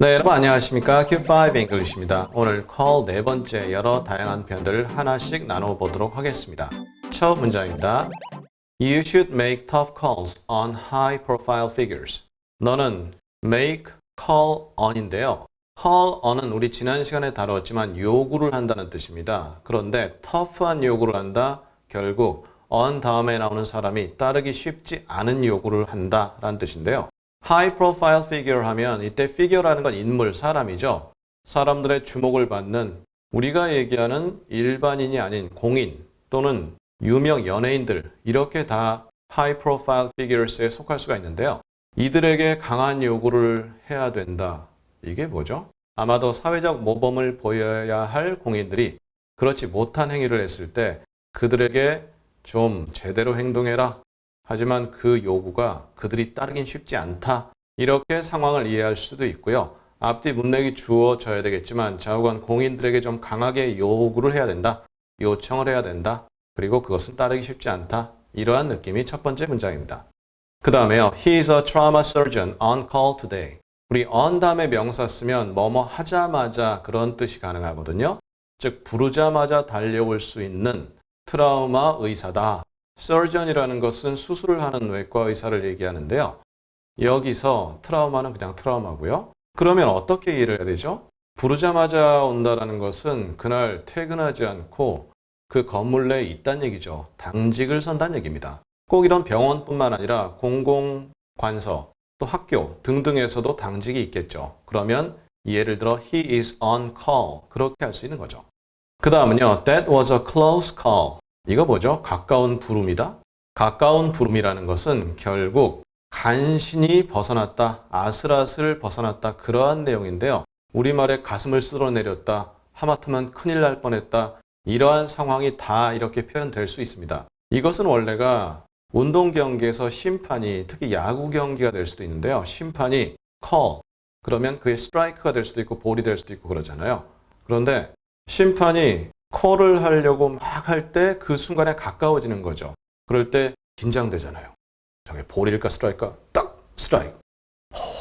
네, 여러분 안녕하십니까? Q5 English입니다. 오늘 call 네 번째 여러 다양한 표현들을 하나씩 나눠보도록 하겠습니다. 첫 문장입니다. You should make tough calls on high-profile figures. 너는 make call on인데요. call on은 우리 지난 시간에 다뤘지만 요구를 한다는 뜻입니다. 그런데 tough한 요구를 한다, 결국 on 다음에 나오는 사람이 따르기 쉽지 않은 요구를 한다라는 뜻인데요. high profile figure 하면 이때 figure라는 건 인물, 사람이죠. 사람들의 주목을 받는 우리가 얘기하는 일반인이 아닌 공인 또는 유명 연예인들 이렇게 다 high profile figures에 속할 수가 있는데요. 이들에게 강한 요구를 해야 된다. 이게 뭐죠? 아마도 사회적 모범을 보여야 할 공인들이 그렇지 못한 행위를 했을 때 그들에게 좀 제대로 행동해라. 하지만 그 요구가 그들이 따르긴 쉽지 않다. 이렇게 상황을 이해할 수도 있고요. 앞뒤 문맥이 주어져야 되겠지만 좌우간 공인들에게 좀 강하게 요구를 해야 된다. 요청을 해야 된다. 그리고 그것은 따르기 쉽지 않다. 이러한 느낌이 첫 번째 문장입니다. 그 다음에요. He is a trauma surgeon on call today. 우리 on 다음에 명사 쓰면 뭐뭐 하자마자 그런 뜻이 가능하거든요. 즉 부르자마자 달려올 수 있는 트라우마 의사다. surgeon이라는 것은 수술을 하는 외과 의사를 얘기하는데요. 여기서 트라우마는 그냥 트라우마고요. 그러면 어떻게 이해를 해야 되죠? 부르자마자 온다는 것은 그날 퇴근하지 않고 그 건물 내에 있다는 얘기죠. 당직을 선다는 얘기입니다. 꼭 이런 병원뿐만 아니라 공공관서, 또 학교 등등에서도 당직이 있겠죠. 그러면 예를 들어 he is on call 그렇게 할 수 있는 거죠. 그 다음은요. That was a close call. 이거 뭐죠? 가까운 부름이다. 가까운 부름이라는 것은 결국 간신히 벗어났다, 아슬아슬 벗어났다 그러한 내용인데요. 우리말에 가슴을 쓸어내렸다, 하마터면 큰일 날 뻔했다 이러한 상황이 다 이렇게 표현될 수 있습니다. 이것은 원래가 운동 경기에서 심판이 특히 야구 경기가 될 수도 있는데요. 심판이 call 그러면 그게 스트라이크가 될 수도 있고 볼이 될 수도 있고 그러잖아요. 그런데 심판이 콜을 하려고 막 할 때 그 순간에 가까워지는 거죠. 그럴 때 긴장되잖아요. 저게 볼일까 스트라이크가 딱 스트라이크.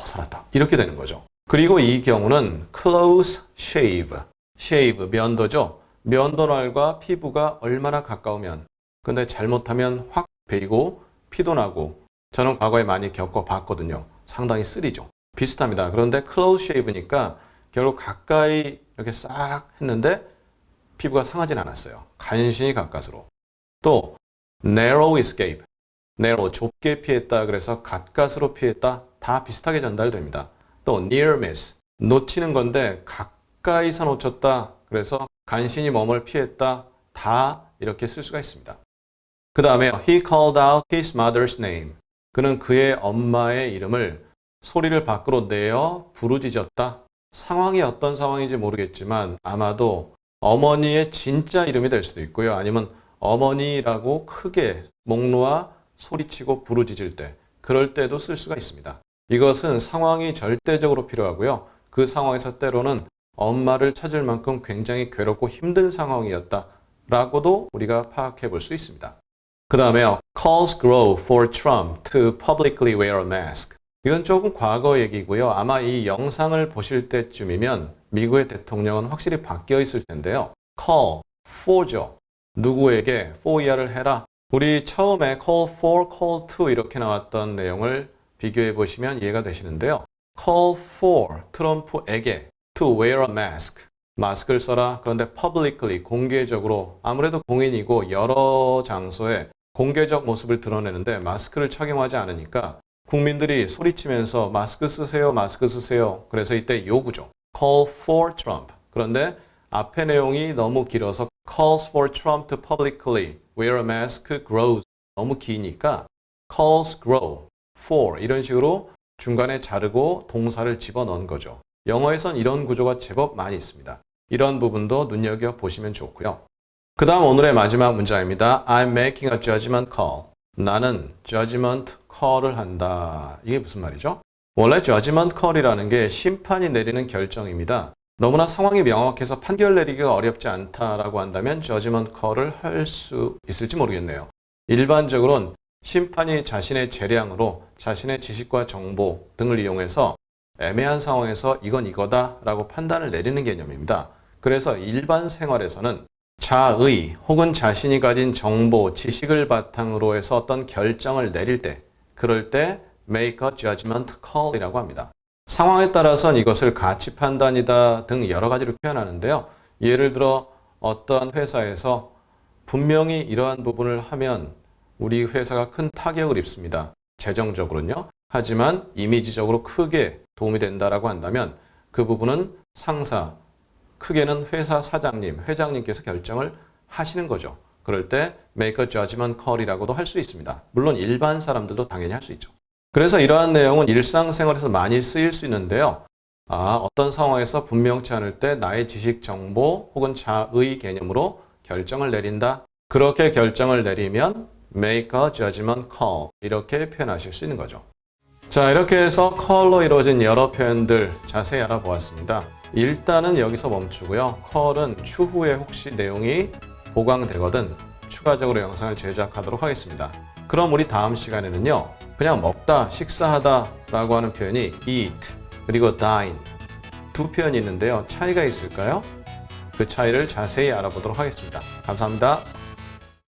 살았다. 이렇게 되는 거죠. 그리고 이 경우는 close shave. shave 면도죠. 면도날과 피부가 얼마나 가까우면 근데 잘못하면 확 베이고 피도 나고 저는 과거에 많이 겪어봤거든요. 상당히 쓰리죠. 비슷합니다. 그런데 close shave니까 결국 가까이 이렇게 싹 했는데 피부가 상하진 않았어요. 간신히 가까스로. 또 narrow escape. narrow 좁게 피했다. 그래서 가까스로 피했다. 다 비슷하게 전달됩니다. 또 near miss. 놓치는 건데 가까이서 놓쳤다. 그래서 간신히 몸을 피했다. 다 이렇게 쓸 수가 있습니다. 그 다음에 he called out his mother's name. 그는 그의 엄마의 이름을 소리를 밖으로 내어 부르짖었다. 상황이 어떤 상황인지 모르겠지만 아마도 어머니의 진짜 이름이 될 수도 있고요. 아니면 어머니라고 크게 목 놓아 소리치고 부르짖을 때 그럴 때도 쓸 수가 있습니다. 이것은 상황이 절대적으로 필요하고요. 그 상황에서 때로는 엄마를 찾을 만큼 굉장히 괴롭고 힘든 상황이었다 라고도 우리가 파악해 볼 수 있습니다. 그 다음에요. Calls grow for Trump to publicly wear a mask. 이건 조금 과거 얘기고요. 아마 이 영상을 보실 때쯤이면 미국의 대통령은 확실히 바뀌어 있을 텐데요. call, for죠. 누구에게 for야를 해라. 우리 처음에 call for, call to 이렇게 나왔던 내용을 비교해 보시면 이해가 되시는데요. call for, 트럼프에게 to wear a mask. 마스크를 써라. 그런데 publicly, 공개적으로 아무래도 공인이고 여러 장소에 공개적 모습을 드러내는데 마스크를 착용하지 않으니까 국민들이 소리치면서 마스크 쓰세요, 마스크 쓰세요. 그래서 이때 요구죠. Call for Trump. 그런데 앞의 내용이 너무 길어서 calls for Trump to publicly wear a mask grows. 너무 기니까 calls grow for 이런 식으로 중간에 자르고 동사를 집어넣은 거죠. 영어에선 이런 구조가 제법 많이 있습니다. 이런 부분도 눈여겨보시면 좋고요. 그 다음 오늘의 마지막 문장입니다. I'm making a judgment call. 나는 judgment call을 한다. 이게 무슨 말이죠? 원래 judgment call이라는 게 심판이 내리는 결정입니다. 너무나 상황이 명확해서 판결 내리기가 어렵지 않다라고 한다면 judgment call을 할 수 있을지 모르겠네요. 일반적으로는 심판이 자신의 재량으로 자신의 지식과 정보 등을 이용해서 애매한 상황에서 이건 이거다 라고 판단을 내리는 개념입니다. 그래서 일반 생활에서는 자의 혹은 자신이 가진 정보, 지식을 바탕으로 해서 어떤 결정을 내릴 때, 그럴 때 make a judgment call 이라고 합니다. 상황에 따라서는 이것을 가치 판단이다 등 여러 가지로 표현하는데요. 예를 들어 어떠한 회사에서 분명히 이러한 부분을 하면 우리 회사가 큰 타격을 입습니다. 재정적으로는요. 하지만 이미지적으로 크게 도움이 된다라고 한다면 그 부분은 상사, 크게는 회사 사장님, 회장님께서 결정을 하시는 거죠. 그럴 때 make a judgment call이라고도 할 수 있습니다. 물론 일반 사람들도 당연히 할 수 있죠. 그래서 이러한 내용은 일상생활에서 많이 쓰일 수 있는데요. 어떤 상황에서 분명치 않을 때 나의 지식 정보 혹은 자의 개념으로 결정을 내린다. 그렇게 결정을 내리면 make a judgment call 이렇게 표현하실 수 있는 거죠. 자, 이렇게 해서 call로 이루어진 여러 표현들 자세히 알아보았습니다. 일단은 여기서 멈추고요. call은 추후에 혹시 내용이 보강되거든 추가적으로 영상을 제작하도록 하겠습니다. 그럼 우리 다음 시간에는요. 그냥 먹다, 식사하다 라고 하는 표현이 eat 그리고 dine 두 표현이 있는데요. 차이가 있을까요? 그 차이를 자세히 알아보도록 하겠습니다. 감사합니다.